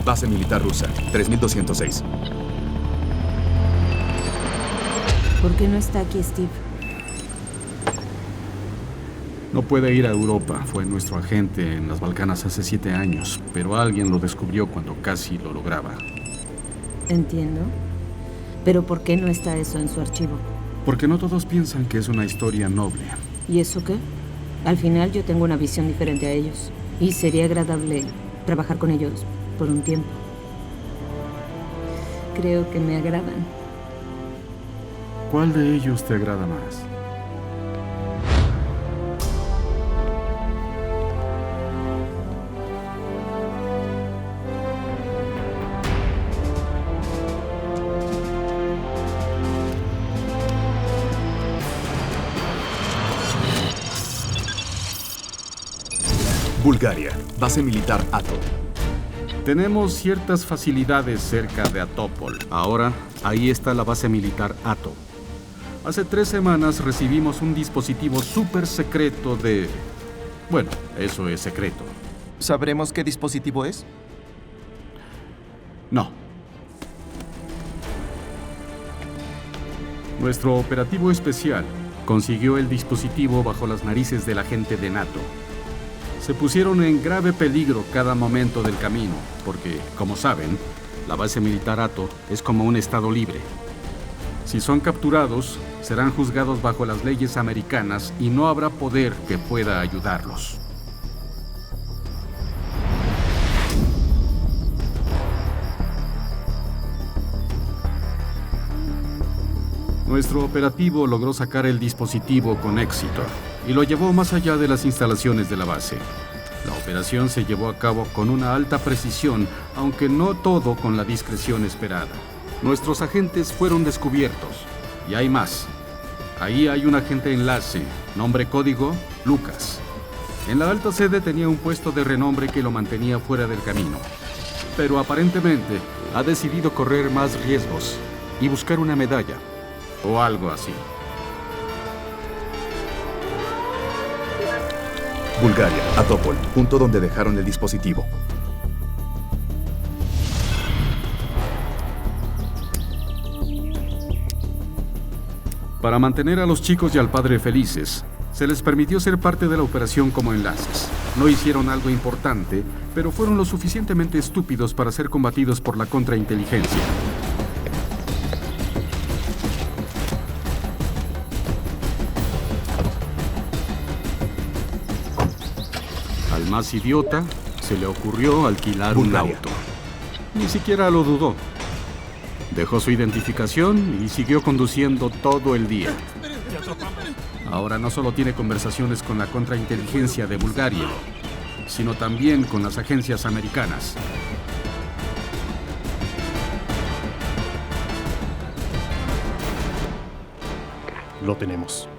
base militar rusa, 3206. ¿Por qué no está aquí Steve? No puede ir a Europa. Fue nuestro agente en las Balcanas hace 7 años, pero alguien lo descubrió cuando casi lo lograba. Entiendo. Pero ¿por qué no está eso en su archivo? Porque no todos piensan que es una historia noble. ¿Y eso qué? Al final yo tengo una visión diferente a ellos. Y sería agradable trabajar con ellos por un tiempo. Creo que me agradan. ¿Cuál de ellos te agrada más? Bulgaria, base militar Ato. Tenemos ciertas facilidades cerca de Atópol. Ahora, ahí está la base militar Ato. Hace 3 semanas recibimos un dispositivo súper secreto de... Bueno, eso es secreto. ¿Sabremos qué dispositivo es? No. Nuestro operativo especial consiguió el dispositivo bajo las narices del agente de NATO. Se pusieron en grave peligro cada momento del camino, porque, como saben, la base militar Ato es como un estado libre. Si son capturados, serán juzgados bajo las leyes americanas y no habrá poder que pueda ayudarlos. Nuestro operativo logró sacar el dispositivo con éxito y lo llevó más allá de las instalaciones de la base. La operación se llevó a cabo con una alta precisión, aunque no todo con la discreción esperada. Nuestros agentes fueron descubiertos, y hay más. Ahí hay un agente enlace, nombre código Lucas. En la alta sede tenía un puesto de renombre que lo mantenía fuera del camino, pero aparentemente ha decidido correr más riesgos y buscar una medalla, o algo así. Bulgaria, Atópol, punto donde dejaron el dispositivo. Para mantener a los chicos y al padre felices, se les permitió ser parte de la operación como enlaces. No hicieron algo importante, pero fueron lo suficientemente estúpidos para ser combatidos por la contrainteligencia. Al más idiota se le ocurrió alquilar Bulgaria. un auto. Ni siquiera lo dudó. Dejó su identificación y siguió conduciendo todo el día. Ahora no solo tiene conversaciones con la contrainteligencia de Bulgaria, sino también con las agencias americanas. Lo tenemos.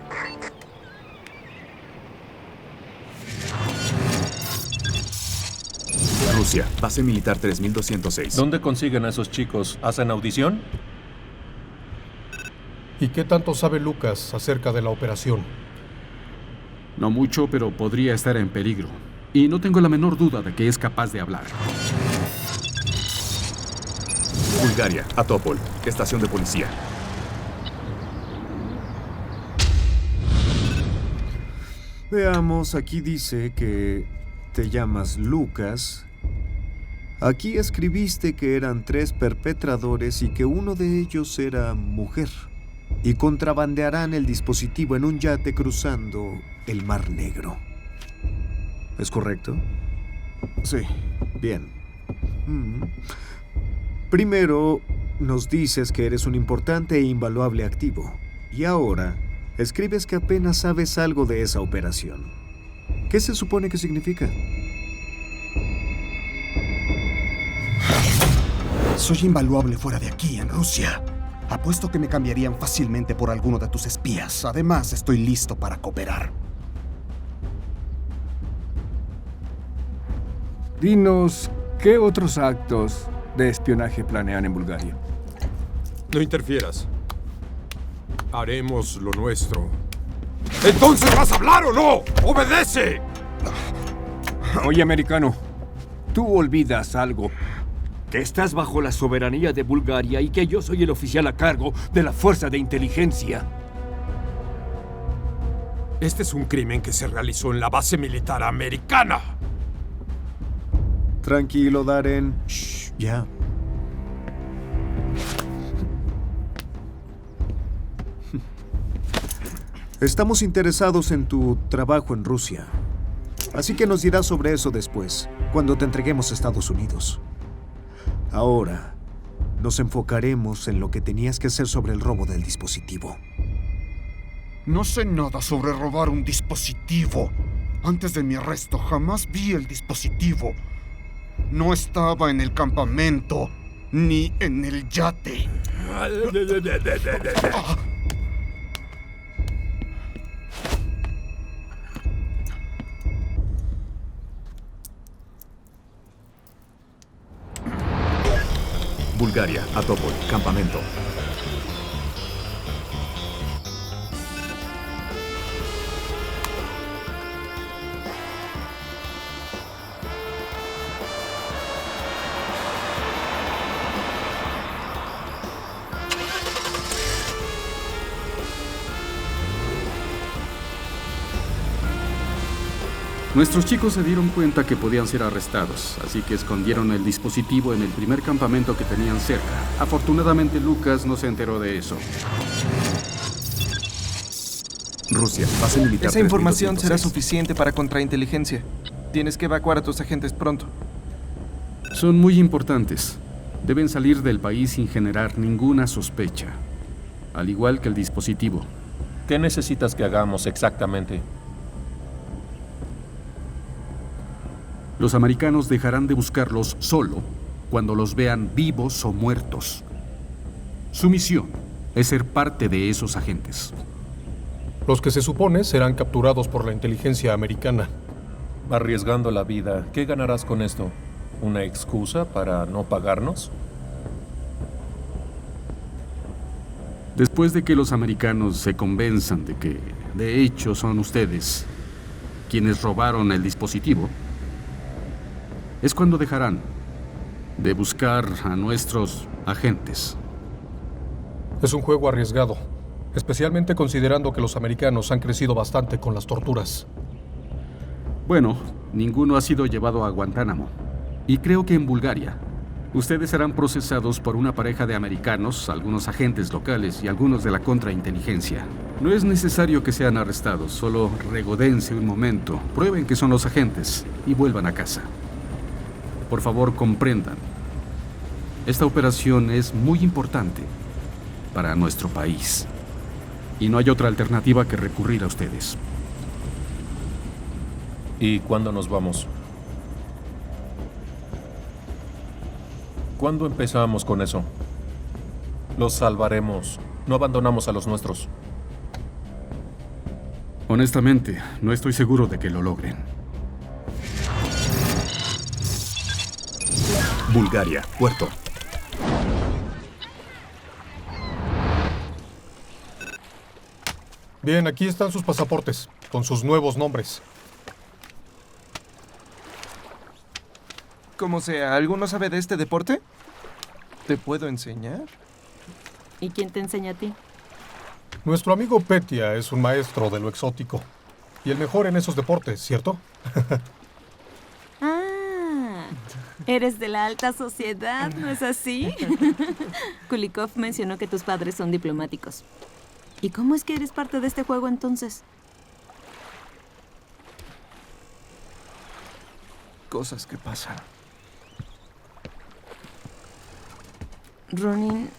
Rusia, base militar 3206. ¿Dónde consiguen a esos chicos? ¿Hacen audición? ¿Y qué tanto sabe Lucas acerca de la operación? No mucho, pero podría estar en peligro. Y no tengo la menor duda de que es capaz de hablar. Bulgaria, Atópol, estación de policía. Veamos, aquí dice que te llamas Lucas. Aquí escribiste que eran 3 perpetradores y que uno de ellos era mujer. Y contrabandearán el dispositivo en un yate cruzando el Mar Negro. ¿Es correcto? Sí. Bien. Primero, nos dices que eres un importante e invaluable activo. Y ahora, escribes que apenas sabes algo de esa operación. ¿Qué se supone que significa? Soy invaluable fuera de aquí, en Rusia. Apuesto que me cambiarían fácilmente por alguno de tus espías. Además, estoy listo para cooperar. Dinos, ¿qué otros actos de espionaje planean en Bulgaria? No interfieras. Haremos lo nuestro. ¿Entonces vas a hablar o no? ¡Obedece! Oye, americano, tú olvidas algo. que estás bajo la soberanía de Bulgaria y que yo soy el oficial a cargo de la fuerza de inteligencia. Este es un crimen que se realizó en la base militar americana. Tranquilo, Darren. Shh, ya. Estamos interesados en tu trabajo en Rusia. Así que nos dirás sobre eso después, cuando te entreguemos a Estados Unidos. Ahora, nos enfocaremos en lo que tenías que hacer sobre el robo del dispositivo. No sé nada sobre robar un dispositivo. Antes de mi arresto jamás vi el dispositivo. No estaba en el campamento, ni en el yate. Bulgaria, Atopol, campamento. Nuestros chicos se dieron cuenta que podían ser arrestados, así que escondieron el dispositivo en el primer campamento que tenían cerca. Afortunadamente, Lucas no se enteró de eso. Rusia, base militar. Esa información 3206. será suficiente para contrainteligencia. Tienes que evacuar a tus agentes pronto. Son muy importantes. Deben salir del país sin generar ninguna sospecha, al igual que el dispositivo. ¿Qué necesitas que hagamos exactamente? Los americanos dejarán de buscarlos solo cuando los vean vivos o muertos. Su misión es ser parte de esos agentes. Los que se supone serán capturados por la inteligencia americana. Arriesgando la vida, ¿qué ganarás con esto? ¿Una excusa para no pagarnos? Después de que los americanos se convenzan de que, de hecho, son ustedes quienes robaron el dispositivo, es cuando dejarán de buscar a nuestros agentes. Es un juego arriesgado, especialmente considerando que los americanos han crecido bastante con las torturas. Bueno, ninguno ha sido llevado a Guantánamo. Y creo que en Bulgaria, ustedes serán procesados por una pareja de americanos, algunos agentes locales y algunos de la contrainteligencia. No es necesario que sean arrestados, solo regodéense un momento, prueben que son los agentes y vuelvan a casa. Por favor, comprendan. Esta operación es muy importante para nuestro país. Y no hay otra alternativa que recurrir a ustedes. ¿Y cuándo nos vamos? ¿Cuándo empezamos con eso? Los salvaremos. No abandonamos a los nuestros. Honestamente, no estoy seguro de que lo logren. Bulgaria, puerto. Bien, aquí están sus pasaportes, con sus nuevos nombres. Como sea, ¿alguno sabe de este deporte? ¿Te puedo enseñar? ¿Y quién te enseña a ti? Nuestro amigo Petya es un maestro de lo exótico. Y el mejor en esos deportes, ¿cierto? Eres de la alta sociedad, ¿no es así? Kulikov mencionó que tus padres son diplomáticos. ¿Y cómo es que eres parte de este juego entonces? Cosas que pasan. Ronin...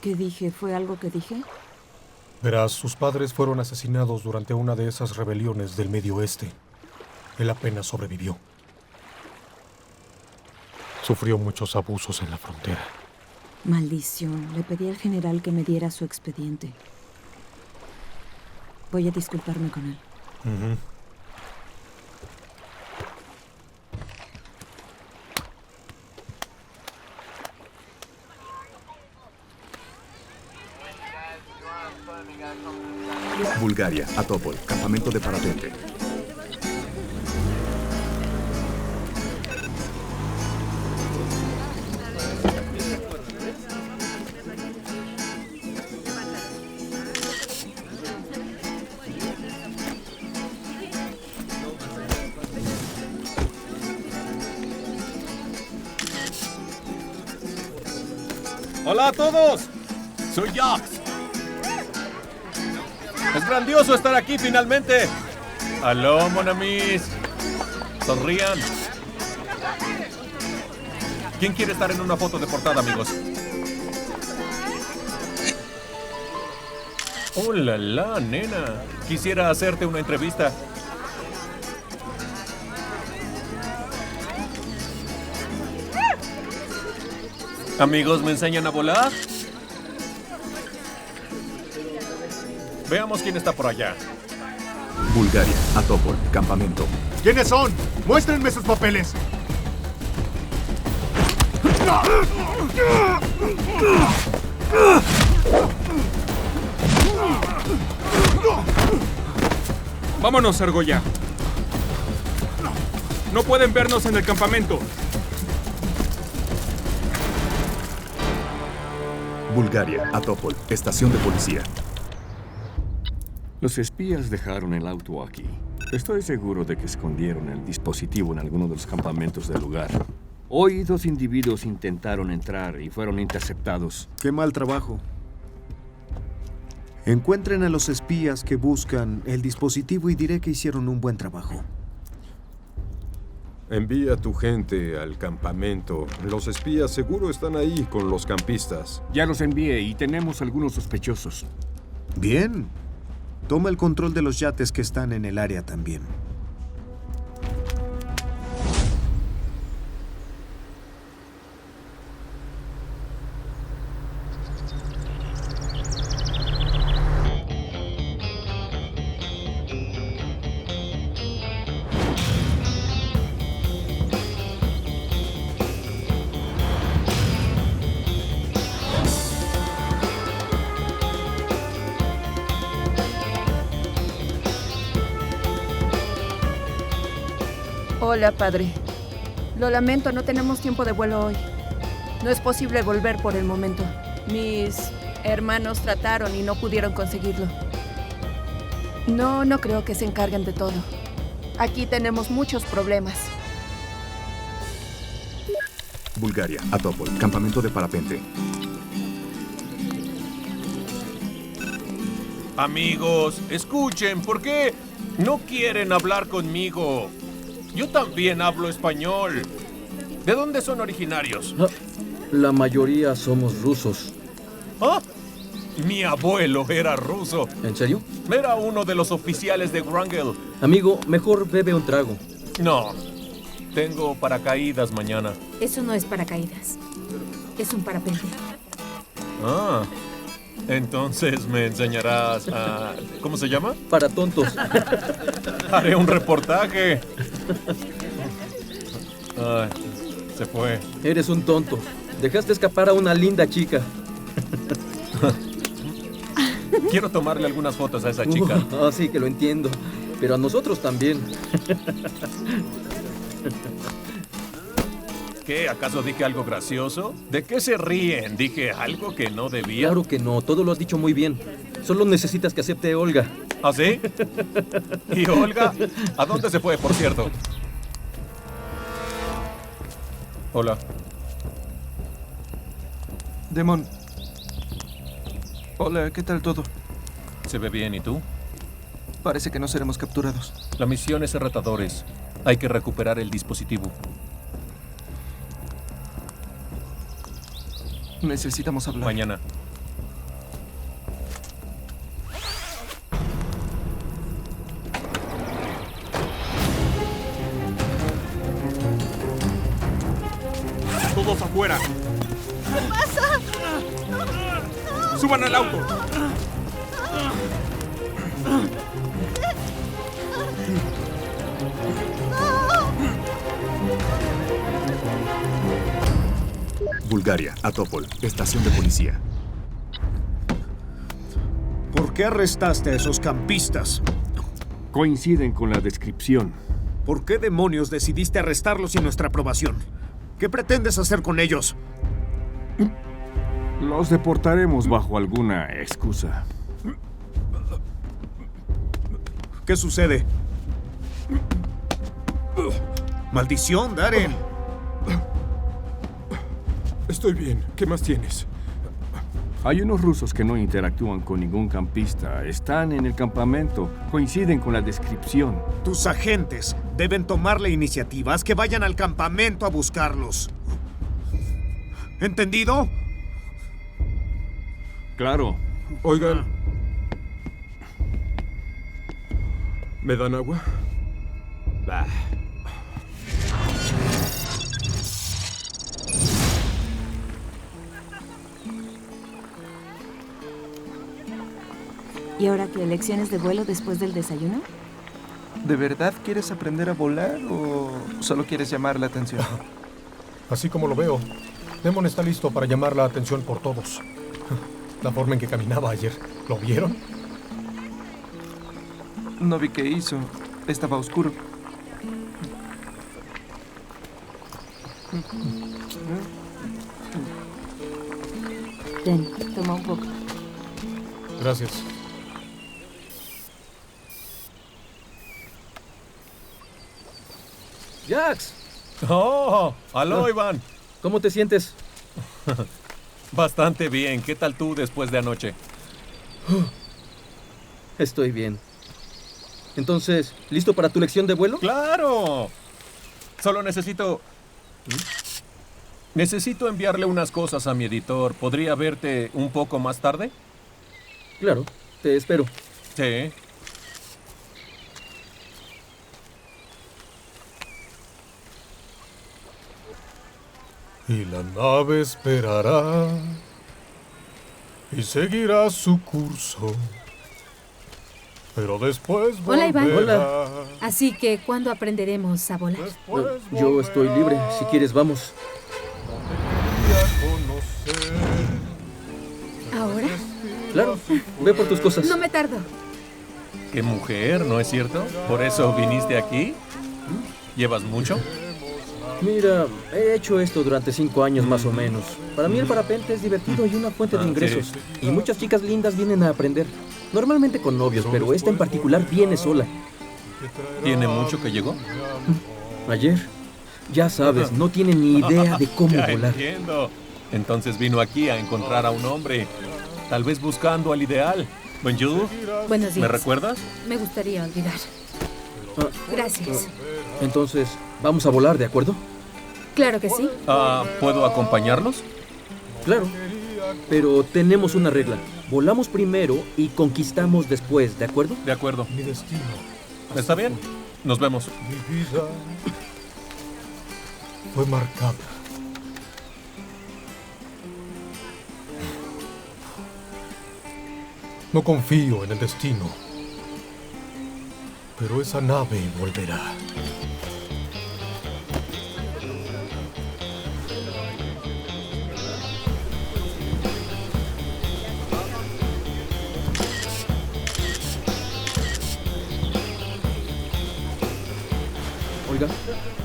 ¿Qué dije? ¿Fue algo que dije? Verás, sus padres fueron asesinados durante una de esas rebeliones del Medio Oeste. Él apenas sobrevivió. Sufrió muchos abusos en la frontera. Maldición. Le pedí al general que me diera su expediente. Voy a disculparme con él. Bulgaria, Atópol, campamento de parapente. ¡Hola a todos! Soy Jax. Es grandioso estar aquí finalmente. ¡Aló, mon amis! Sonrían. ¿Quién quiere estar en una foto de portada, amigos? ¡Oh, la, nena! Quisiera hacerte una entrevista. Amigos, ¿me enseñan a volar? Veamos quién está por allá. Bulgaria, Atópol, campamento. ¿Quiénes son? ¡Muéstrenme sus papeles! Vámonos, Argolla. No pueden vernos en el campamento. Bulgaria, Atópol, estación de policía. Los espías dejaron el auto aquí. Estoy seguro de que escondieron el dispositivo en alguno de los campamentos del lugar. Hoy 2 individuos intentaron entrar y fueron interceptados. Qué mal trabajo. Encuentren a los espías que buscan el dispositivo y diré que hicieron un buen trabajo. Envía a tu gente al campamento. Los espías seguro están ahí con los campistas. Ya los envié y tenemos algunos sospechosos. Bien. Toma el control de los yates que están en el área también. Hola, padre. Lo lamento, no tenemos tiempo de vuelo hoy. No es posible volver por el momento. Mis hermanos trataron y no pudieron conseguirlo. No creo que se encarguen de todo. Aquí tenemos muchos problemas. Bulgaria, Atópol, campamento de parapente. Amigos, escuchen, ¿por qué no quieren hablar conmigo? Yo también hablo español. ¿De dónde son originarios? La mayoría somos rusos. ¿Ah? Mi abuelo era ruso. ¿En serio? Era uno de los oficiales de Wrangel. Amigo, mejor bebe un trago. No, tengo paracaídas mañana. Eso no es paracaídas. Es un parapente. Ah, entonces me enseñarás a... ¿Cómo se llama? Para tontos. Haré un reportaje. Ay, se fue. Eres un tonto. Dejaste escapar a una linda chica. Quiero tomarle algunas fotos a esa chica. Sí, que lo entiendo. Pero a nosotros también. ¿Qué? ¿Acaso dije algo gracioso? ¿De qué se ríen? ¿Dije algo que no debía? Claro que no, todo lo has dicho muy bien. Solo necesitas que acepte Olga. ¿Ah, sí? ¿Y Olga? ¿A dónde se fue, por cierto? Hola. Demon. Hola, ¿qué tal todo? Se ve bien, ¿y tú? Parece que no seremos capturados. La misión es retadores. Hay que recuperar el dispositivo. Necesitamos hablar. Mañana. Todos afuera. ¿Qué pasa? ¡Suban al auto! Bulgaria, Atópol, estación de policía. ¿Por qué arrestaste a esos campistas? Coinciden con la descripción. ¿Por qué demonios decidiste arrestarlos sin nuestra aprobación? ¿Qué pretendes hacer con ellos? Los deportaremos bajo alguna excusa. ¿Qué sucede? ¡Maldición, Darren! Estoy bien. ¿Qué más tienes? Hay unos rusos que no interactúan con ningún campista. Están en el campamento. Coinciden con la descripción. Tus agentes deben tomar la iniciativa. Haz que vayan al campamento a buscarlos. ¿Entendido? Claro. Oigan. ¿Me dan agua? Bah. ¿Y ahora qué? ¿Lecciones de vuelo después del desayuno? ¿De verdad quieres aprender a volar o solo quieres llamar la atención? Así como lo veo, Demon está listo para llamar la atención por todos. La forma en que caminaba ayer, ¿lo vieron? No vi qué hizo. Estaba oscuro. Ten, toma un poco. Gracias. ¡Jax! ¡Oh! ¡Aló, Iván! ¿Cómo te sientes? Bastante bien. ¿Qué tal tú después de anoche? Estoy bien. Entonces, ¿listo para tu lección de vuelo? ¡Claro! Solo necesito enviarle unas cosas a mi editor. ¿Podría verte un poco más tarde? Claro, te espero. Sí. Y la nave esperará y seguirá su curso. Pero después Hola, Iván. Hola. Así que, ¿cuándo aprenderemos a volar? Yo estoy libre. Si quieres, vamos. ¿Ahora? Claro, ve por tus cosas. No me tardo. ¡Qué mujer! ¿No es cierto? ¿Por eso viniste aquí? ¿Llevas mucho? Mira, he hecho esto durante 5 años más o menos. Para mí el parapente es divertido y una fuente de ingresos. Y muchas chicas lindas vienen a aprender. Normalmente con novios, pero esta en particular viene sola. ¿Tiene mucho que llegó? Ayer. Ya sabes, no tiene ni idea de cómo Ya volar. Entiendo. Entonces vino aquí a encontrar a un hombre. Tal vez buscando al ideal. Bonjour. Buenos días. ¿Me recuerdas? Me gustaría olvidar. Gracias. Entonces, vamos a volar, ¿de acuerdo? Claro que sí. ¿Puedo acompañarlos? Claro. Pero tenemos una regla. Volamos primero y conquistamos después, ¿de acuerdo? De acuerdo. Mi destino. ¿Está bien? Nos vemos. Mi vida fue marcada. No confío en el destino. Pero esa nave volverá. Oiga,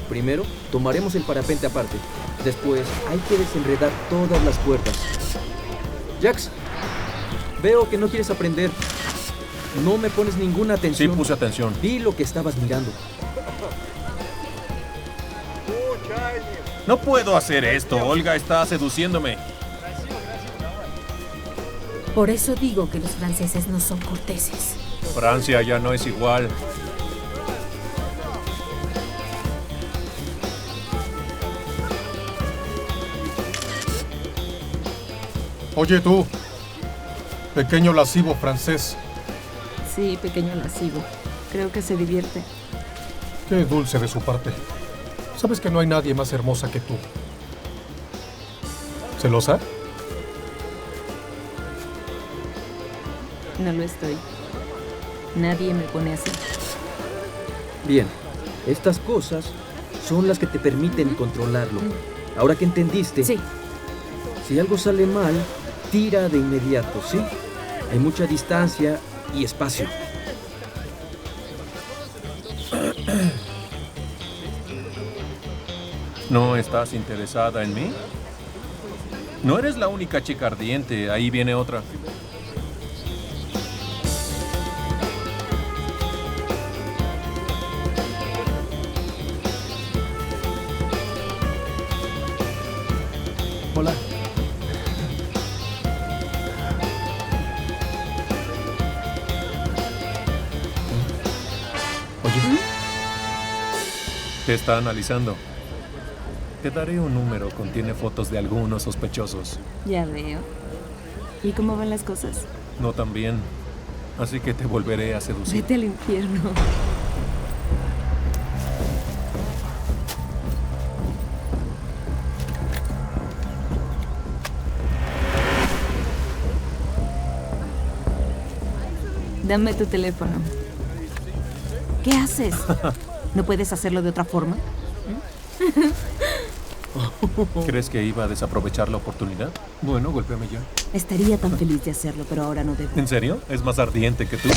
primero tomaremos el parapente aparte. Después hay que desenredar todas las cuerdas. Jax, veo que no quieres aprender. No me pones ninguna atención. Sí, puse atención. Vi lo que estabas mirando. No puedo hacer esto. Olga está seduciéndome. Por eso digo que los franceses no son corteses. Francia ya no es igual. Oye tú, pequeño lascivo francés. Sí, pequeño lascivo. Creo que se divierte. Qué dulce de su parte. Sabes que no hay nadie más hermosa que tú. ¿Celosa? No lo estoy. Nadie me pone así. Bien, estas cosas son las que te permiten controlarlo. Ahora que entendiste, Sí. si algo sale mal, tira de inmediato, ¿sí? Hay mucha distancia y espacio. ¿No estás interesada en mí? No eres la única chica ardiente. Ahí viene otra. Hola. Oye. Te está analizando. Te daré un número. Contiene fotos de algunos sospechosos. Ya veo. ¿Y cómo van las cosas? No tan bien. Así que te volveré a seducir. Vete al infierno. Dame tu teléfono. ¿Qué haces? ¿No puedes hacerlo de otra forma? ¿Crees que iba a desaprovechar la oportunidad? Bueno, golpéame ya. Estaría tan feliz de hacerlo, pero ahora no debo. ¿En serio? Es más ardiente que tú.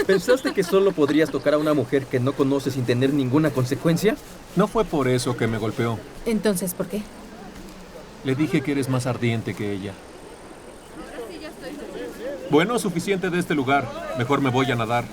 ¿Pensaste que solo podrías tocar a una mujer que no conoces sin tener ninguna consecuencia? No fue por eso que me golpeó. Entonces, ¿por qué? Le dije que eres más ardiente que ella. Bueno, suficiente de este lugar. Mejor me voy a nadar.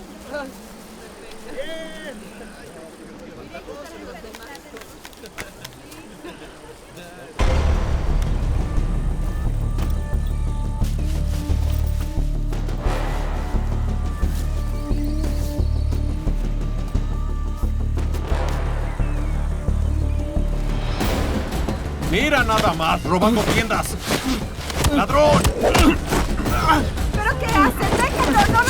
Mira nada más, robando tiendas. ¡Ladrón! ¿Pero qué haces? ¡Déjenlo! ¡No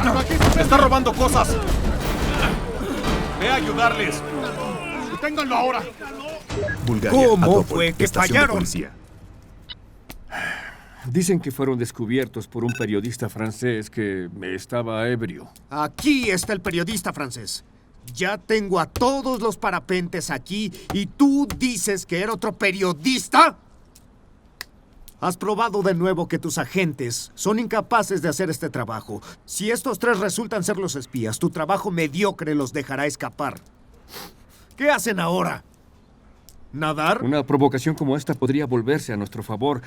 lo golpeen! ¡Está robando cosas! Ve a ayudarles. ¡Ténganlo ahora! Bulgaria, ¿Cómo Atópol, fue que estación de fallaron? policía. Dicen que fueron descubiertos por un periodista francés que estaba ebrio. Aquí está el periodista francés. Ya tengo a todos los parapentes aquí y tú dices que era otro periodista. Has probado de nuevo que tus agentes son incapaces de hacer este trabajo. Si estos tres resultan ser los espías, tu trabajo mediocre los dejará escapar. ¿Qué hacen ahora? ¿Nadar? Una provocación como esta podría volverse a nuestro favor.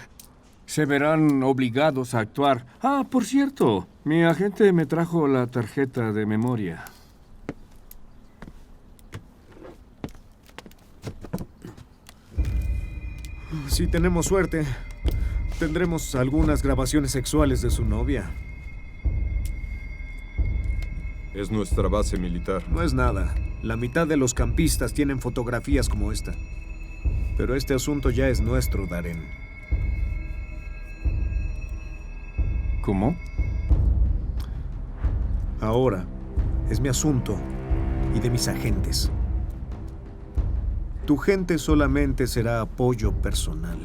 Se verán obligados a actuar. Ah, por cierto, mi agente me trajo la tarjeta de memoria. Si tenemos suerte, tendremos algunas grabaciones sexuales de su novia. Es nuestra base militar. No es nada. La mitad de los campistas tienen fotografías como esta. Pero este asunto ya es nuestro, Darren. ¿Cómo? Ahora es mi asunto y de mis agentes. Tu gente solamente será apoyo personal.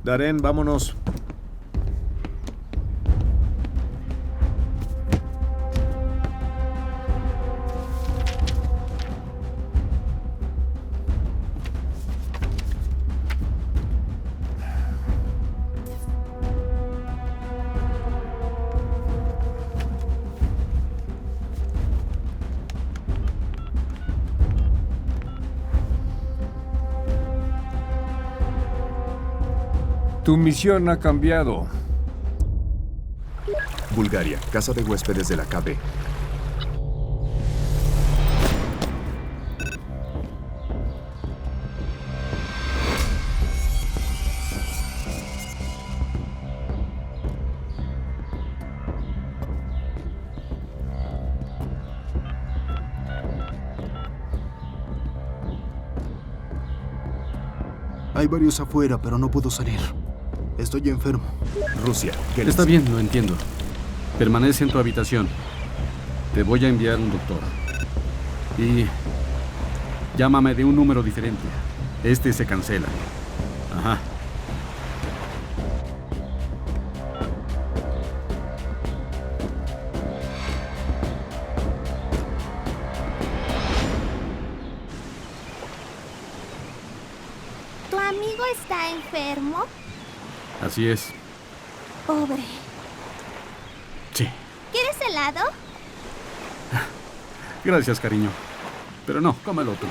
Darren, vámonos. Tu misión ha cambiado. Bulgaria, casa de huéspedes de la KB. Hay varios afuera, pero no puedo salir. Estoy enfermo. Rusia. Está bien, lo entiendo. Permanece en tu habitación. Te voy a enviar un doctor. Y Llámame de un número diferente. Este se cancela. Ajá. ¿Tu amigo está enfermo? Así es. Pobre. Sí. ¿Quieres helado? Gracias, cariño. Pero no, cómelo tú.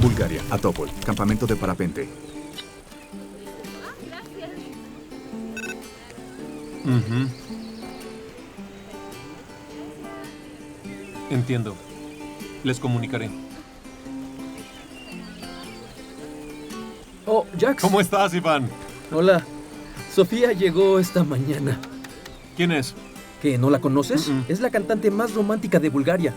Bulgaria, a Topol, campamento de parapente. Entiendo. Les comunicaré. Oh, Jax. ¿Cómo estás, Iván? Hola. Sofía llegó esta mañana. ¿Quién es? ¿Qué, no la conoces? Es la cantante más romántica de Bulgaria.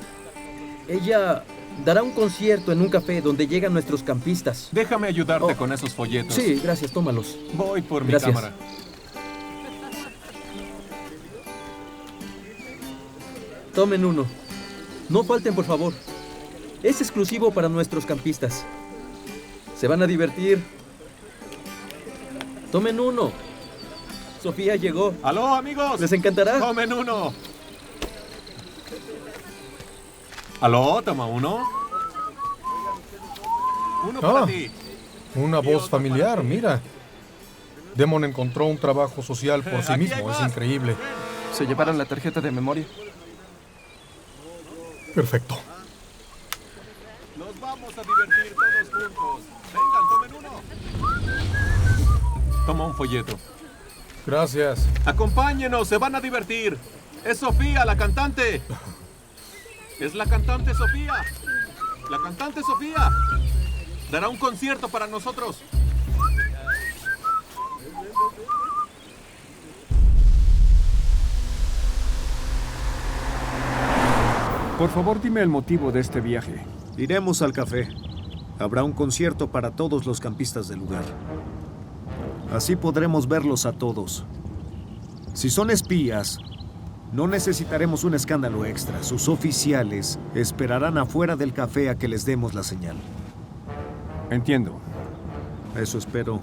Ella dará un concierto en un café donde llegan nuestros campistas. Déjame ayudarte con esos folletos. Sí, gracias, tómalos. Voy por mi Gracias. cámara. Tomen uno. No falten, por favor. Es exclusivo para nuestros campistas. Se van a divertir. Tomen uno. Sofía llegó. ¡Aló, amigos! ¿Les encantará? ¡Tomen uno! ¿Aló? ¿Toma uno? Uno para ti. Una voz familiar, mira. Demon encontró un trabajo social por sí mismo, es increíble. ¿Se llevaron la tarjeta de memoria? Perfecto. Nos vamos a divertir todos juntos. Vengan, tomen uno. Toma un folleto. Gracias. Acompáñenos, se van a divertir. Es Sofía, la cantante. Es la cantante Sofía. La cantante Sofía. Dará un concierto para nosotros. Por favor, dime el motivo de este viaje. Iremos al café. Habrá un concierto para todos los campistas del lugar. Así podremos verlos a todos. Si son espías, no necesitaremos un escándalo extra. Sus oficiales esperarán afuera del café a que les demos la señal. Entiendo. Eso espero.